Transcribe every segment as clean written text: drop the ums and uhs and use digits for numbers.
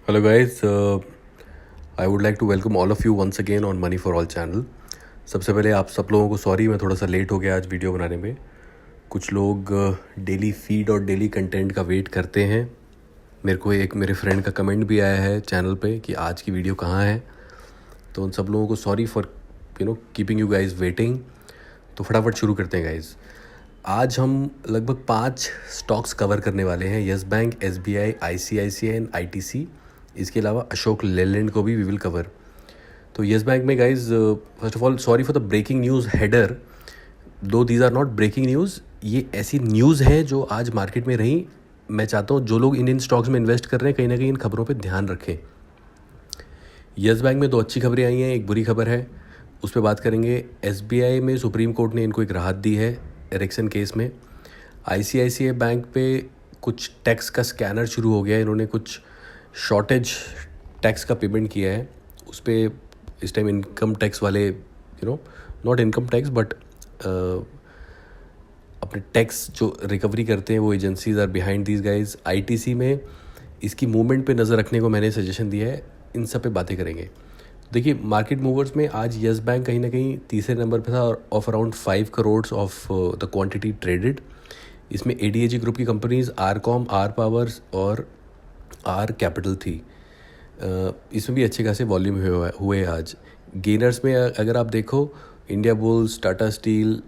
Hello guys, I would like to welcome all of you once again on Money for All channel. सबसे पहले आप सब लोगों को सॉरी, मैं थोड़ा सा लेट हो गया आज वीडियो बनाने में। कुछ लोग डेली फीड और डेली कंटेंट का वेट करते हैं। मेरे को एक मेरे फ्रेंड का कमेंट भी आया है चैनल पे कि आज की वीडियो कहाँ है, तो उन सब लोगों को sorry for keeping you guys waiting. तो फटाफट शुरू करते हैं गाइज। आज हम लगभग 5 स्टॉक्स कवर करने वाले हैं, Yes Bank, SBI, ICICI and ITC। इसके अलावा अशोक लेलैंड को भी वी विल कवर। तो यस बैंक में guys, first of all sorry for the breaking news header, though these are not breaking news. ये ऐसी न्यूज़ है जो आज मार्केट में रही। मैं चाहता हूँ जो लोग इंडियन स्टॉक्स में इन्वेस्ट कर रहे हैं कहीं ना कहीं इन खबरों पे ध्यान रखें। यस बैंक में 2 अच्छी खबरें आई हैं, एक बुरी खबर है, उस पर बात करेंगे। SBI में सुप्रीम कोर्ट ने इनको एक राहत दी है एरिक्सन केस में। ICICI बैंक पे कुछ टैक्स का स्कैनर शुरू हो गया है, इन्होंने कुछ शॉर्टेज टैक्स का पेमेंट किया है, उस पर इस टाइम इनकम टैक्स वाले नॉट इनकम टैक्स बट अपने टैक्स जो रिकवरी करते हैं वो agencies are behind these guys. ITC में इसकी मूवमेंट पे नज़र रखने को मैंने सजेशन दिया है, इन सब पे बातें करेंगे। देखिए मार्केट मूवर्स में आज यस बैंक कहीं ना कहीं तीसरे नंबर पे था of around 5 crore of the quantity traded. इसमें ADAG ग्रुप की कंपनीज आरकॉम, आर पावर्स और आर कैपिटल थी। इसमें भी अच्छे खासे वॉल्यूम हुए आज। गेनर्स में अगर आप देखो, India bulls, Tata steel,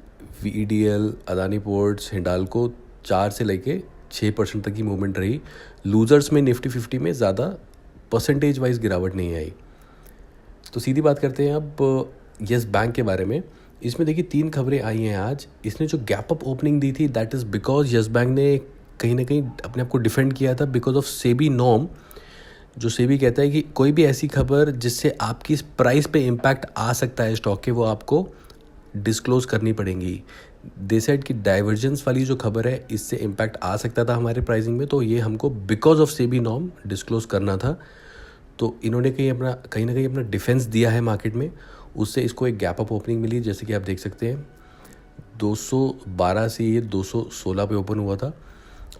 VEDL, Adani ports, Hindalco 4 से लेके 6% तक की मूवमेंट रही। लूजर्स में निफ्टी 50 में ज़्यादा परसेंटेज वाइज गिरावट नहीं आई। तो सीधी बात करते हैं अब यस बैंक के बारे में। इसमें देखिए 3 खबरें आई हैं आज। इसने जो गैप अप ओपनिंग दी थी that is because yes bank ने कहीं ना कहीं अपने आप को डिफेंड किया था बिकॉज ऑफ सेबी नॉर्म। जो सेबी कहता है कि कोई भी ऐसी खबर जिससे आपकी प्राइस पे इम्पैक्ट आ सकता है स्टॉक के, वो आपको डिस्क्लोज करनी पड़ेंगी। दे सेड कि डाइवर्जेंस वाली जो खबर है इससे इम्पैक्ट आ सकता था हमारे प्राइसिंग में, तो ये हमको because of SEBI norm disclose करना था। तो इन्होंने कहीं ना कहीं अपना डिफेंस दिया है मार्केट में, उससे इसको एक गैप अप ओपनिंग मिली। जैसे कि आप देख सकते हैं 212 से ये 216 पे ओपन हुआ था,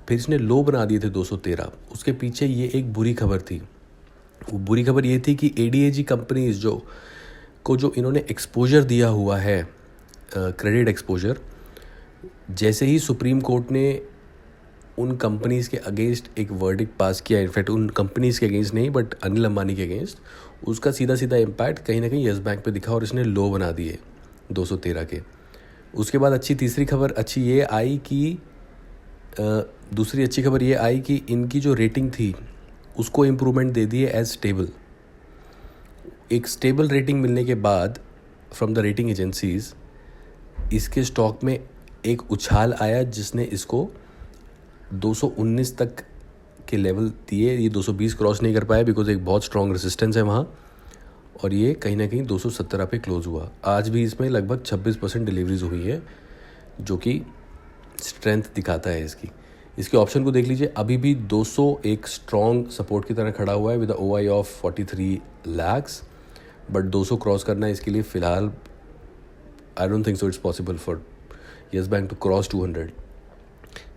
फिर इसने लो बना दिए थे 213। उसके पीछे ये एक बुरी खबर थी। वो बुरी खबर ये थी कि ADAG कंपनीज जो इन्होंने एक्सपोजर दिया हुआ है, क्रेडिट एक्सपोजर, जैसे ही सुप्रीम कोर्ट ने उन कंपनीज़ के अगेंस्ट एक वर्डिक्ट पास किया, इनफैक्ट उन कंपनीज़ के अगेंस्ट नहीं बट अनिल अंबानी के अगेंस्ट, उसका सीधा सीधा इम्पैक्ट कहीं ना कहीं यस बैंक पे दिखा और इसने लो बना दिए 213 के। उसके बाद तीसरी खबर अच्छी ये आई कि दूसरी अच्छी खबर ये आई कि इनकी जो रेटिंग थी उसको इम्प्रूवमेंट दे दी है एज स्टेबल। एक स्टेबल रेटिंग मिलने के बाद फ्रॉम द रेटिंग एजेंसीज इसके स्टॉक में एक उछाल आया जिसने इसको 219 तक के लेवल दिए। ये 220 क्रॉस नहीं कर पाया बिकॉज एक बहुत स्ट्रॉन्ग रेजिस्टेंस है वहाँ, और ये कहीं ना कहीं 217 पे क्लोज हुआ। आज भी इसमें लगभग 26% डिलीवरीज हुई है, जो कि स्ट्रेंथ दिखाता है इसके ऑप्शन को देख लीजिए। अभी भी 200 एक स्ट्रॉन्ग सपोर्ट की तरह खड़ा हुआ है with OI of 43 lakhs, but 200 cross करना इसके लिए फ़िलहाल I don't think so it's possible for Yes Bank to cross 200।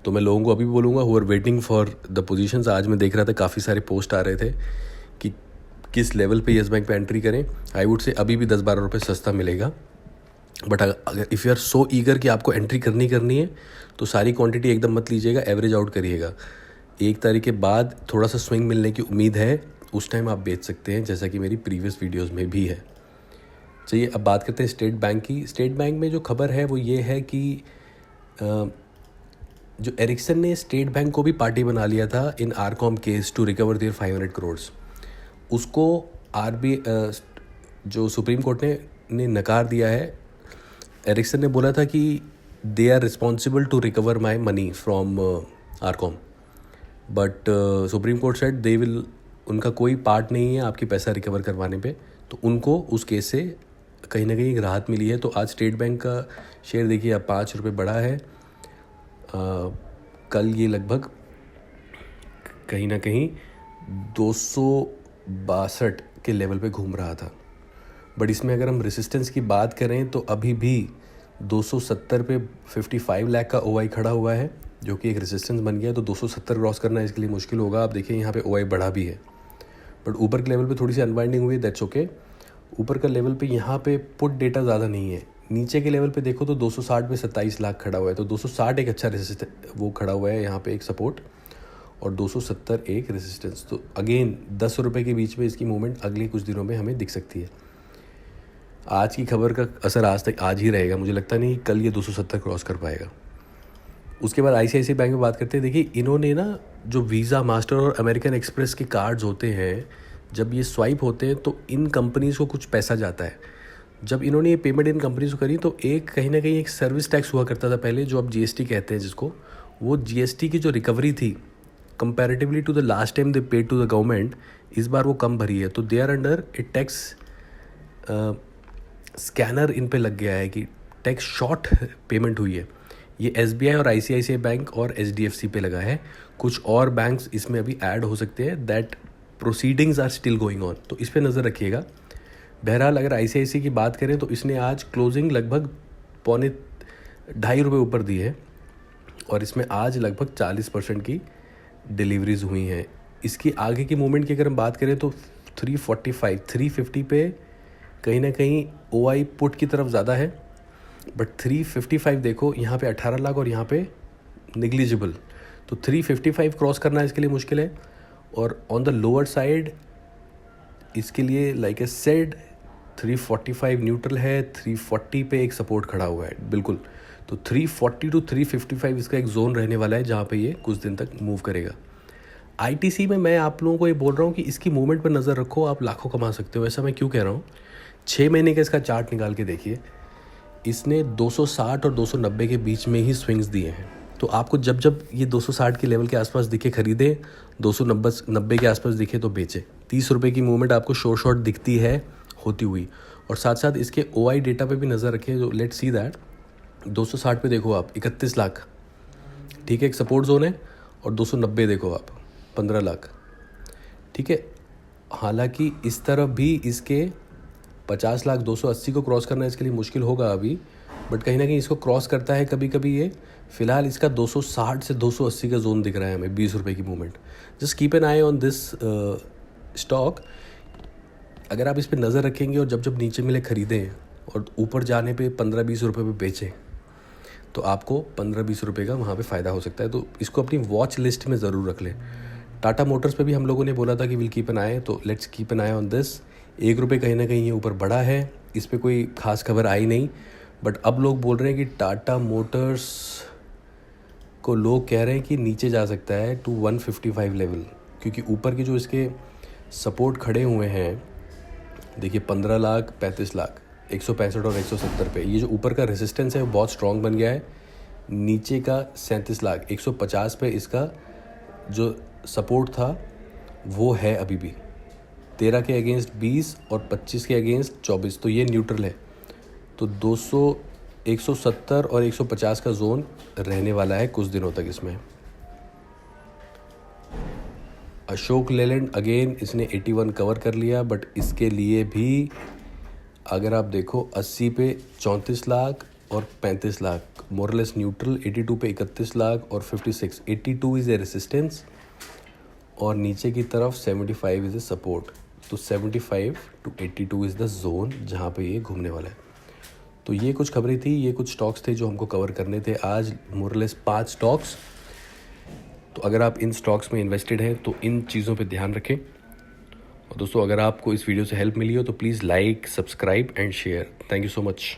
तो मैं लोगों को अभी भी बोलूँगा who are waiting for the positions. आज मैं देख रहा था काफ़ी सारे पोस्ट आ रहे थे कि किस लेवल पे यस बैंक पे एंट्री करें। आई वुड से अभी भी 10-12 रुपये सस्ता मिलेगा, बट अगर if you are so eager कि आपको एंट्री करनी है तो सारी क्वांटिटी एकदम मत लीजिएगा, एवरेज आउट करिएगा। 1 तारीख के बाद थोड़ा सा स्विंग मिलने की उम्मीद है, उस टाइम आप बेच सकते हैं, जैसा कि मेरी प्रीवियस वीडियोस में भी है। चलिए अब बात करते हैं स्टेट बैंक की। स्टेट बैंक में जो खबर है वो ये है कि जो एरिक्सन ने स्टेट बैंक को भी पार्टी बना लिया था in RCom case to recover their 500 crore, उसको जो सुप्रीम कोर्ट ने नकार दिया है। एरिक्सन ने बोला था कि they are responsible to recover my money from RCom, but Supreme Court said they will, उनका कोई पार्ट नहीं है आपकी पैसा रिकवर करवाने पे, तो उनको उस केस से कहीं ना कहीं एक राहत मिली है। तो आज स्टेट बैंक का शेयर देखिए अब 5 रुपये बढ़ा है। कल ये लगभग कहीं ना कहीं 262 के लेवल पे घूम रहा था, बट इसमें अगर हम रेसिस्टेंस की बात करें तो अभी भी 270 पे 55 लाख का OI खड़ा हुआ है, जो कि एक रेजिस्टेंस बन गया है। तो 270 क्रॉस करना इसके लिए मुश्किल होगा। आप देखिए यहाँ पे OI बढ़ा भी है, बट ऊपर के लेवल पे थोड़ी सी अनवाइंडिंग हुई, दैट्स ओके। ऊपर का लेवल पे यहाँ पे पुट डेटा ज़्यादा नहीं है। नीचे के लेवल पे देखो तो 260 पे 27 लाख खड़ा हुआ है, तो 260 एक अच्छा वो खड़ा हुआ है यहाँ पे एक सपोर्ट, और 270 एक रेजिस्टेंस। तो अगेन 10 रुपये के बीच में इसकी मूवमेंट अगले कुछ दिनों में हमें दिख सकती है। आज की खबर का असर आज ही रहेगा, मुझे लगता नहीं कल ये 270 क्रॉस कर पाएगा। उसके बाद ICICI बैंक में बात करते हैं। देखिए इन्होंने ना जो वीज़ा, मास्टर और अमेरिकन एक्सप्रेस के कार्ड्स होते हैं, जब ये स्वाइप होते हैं तो इन कंपनीज़ को कुछ पैसा जाता है। जब इन्होंने ये पेमेंट इन कंपनीज़ को करी तो एक कहीं ना कहीं एक सर्विस टैक्स हुआ करता था पहले, जो अब GST कहते हैं जिसको, वो GST की जो रिकवरी थी comparatively to the last time they paid to the government, इस बार वो कम भरी है। तो they are under a tax scanner in पे लग गया है कि टैक्स शॉर्ट पेमेंट हुई है। ये SBI और ICICI बैंक और HDFC पे लगा है। कुछ और बैंक्स इसमें अभी ऐड हो सकते हैं, that proceedings are still going on, तो इस पर नज़र रखिएगा। बहरहाल अगर ICICI की बात करें तो इसने आज क्लोजिंग लगभग 2.25 रुपये ऊपर दी है, और इसमें आज लगभग 40% की डिलीवरीज हुई हैं। इसकी आगे की मूवमेंट की अगर हम बात करें तो 345, 350 पे कहीं ना कहीं OI पुट की तरफ ज़्यादा है, बट 355 देखो यहाँ पे 18 लाख और यहाँ पे निग्लिजिबल, तो 355 क्रॉस करना इसके लिए मुश्किल है। और ऑन द लोअर साइड इसके लिए लाइक ए सेड 345 न्यूट्रल है, 340 पे एक सपोर्ट खड़ा हुआ है बिल्कुल। तो 340 टू 355 इसका एक जोन रहने वाला है जहाँ पे ये कुछ दिन तक मूव करेगा। ITC में मैं आप लोगों को ये बोल रहा हूँ कि इसकी मूवमेंट पर नज़र रखो, आप लाखों कमा सकते हो। ऐसा मैं क्यों कह रहा हूँ, 6 महीने का इसका चार्ट निकाल के देखिए, इसने 260 और 290 के बीच में ही स्विंग्स दिए हैं। तो आपको जब जब ये 260 के लेवल के आसपास दिखे खरीदे, 290 के आसपास दिखे तो बेचे। 30 रुपये की मूवमेंट आपको शॉर्ट दिखती है होती हुई। और साथ साथ इसके OI डेटा पे भी नज़र रखें, जो लेट्स सी दैट 260 पे देखो आप 31 लाख, ठीक है, एक सपोर्ट जोन है। और 290 देखो आप 15 लाख, ठीक है। हालांकि इस तरफ भी इसके 50 लाख 280 को क्रॉस करना इसके लिए मुश्किल होगा अभी, बट कहीं ना कहीं इसको क्रॉस करता है कभी कभी ये। फिलहाल इसका 260 से 280 का जोन दिख रहा है हमें, 20 रुपये की movement. Just keep an I on this stock. अगर आप इस पर नज़र रखेंगे और जब जब नीचे मिले खरीदें और ऊपर जाने पे 15-20 रुपये पे बेचें, तो आपको 15-20 रुपये का वहाँ पे फ़ायदा हो सकता है। तो इसको अपनी वॉच लिस्ट में ज़रूर रख लें। टाटा मोटर्स पे भी हम लोगों ने बोला था कि विल कीप एन आई, तो let's keep an I on this. 1 रुपये कहीं ना कहीं ये ऊपर बढ़ा है, इस पर कोई ख़ास खबर आई नहीं, बट अब लोग बोल रहे हैं कि टाटा मोटर्स को लोग कह रहे हैं कि नीचे जा सकता है टू 155 लेवल, क्योंकि ऊपर के जो इसके सपोर्ट खड़े हुए हैं, देखिए 15 लाख, 35 लाख, 165 और 170 पे, ये जो ऊपर का रेजिस्टेंस है वो बहुत स्ट्रॉन्ग बन गया है। नीचे का 37 लाख 150 पे इसका जो सपोर्ट था वो है अभी भी 13 के अगेंस्ट 20 और 25 के अगेंस्ट 24, तो ये न्यूट्रल है। तो 200, 170 और 150 का जोन रहने वाला है कुछ दिनों तक इसमें। अशोक लेलैंड अगेन इसने 81 कवर कर लिया, बट इसके लिए भी अगर आप देखो 80 पे 34 लाख और 35 लाख, मोरलेस न्यूट्रल। 82 पे 31 लाख और 56, 82 इज़ ए रेसिस्टेंस और नीचे की तरफ 75 इज़ ए सपोर्ट। तो 75 टू 82 इज़ द जोन जहाँ पे ये घूमने वाला है। तो ये कुछ खबरें थी, ये कुछ स्टॉक्स थे जो हमको कवर करने थे आज, मोरलेस 5 स्टॉक्स। तो अगर आप इन स्टॉक्स में इन्वेस्टेड हैं तो इन चीज़ों पे ध्यान रखें। और दोस्तों अगर आपको इस वीडियो से हेल्प मिली हो तो please like, subscribe and share. Thank you so much.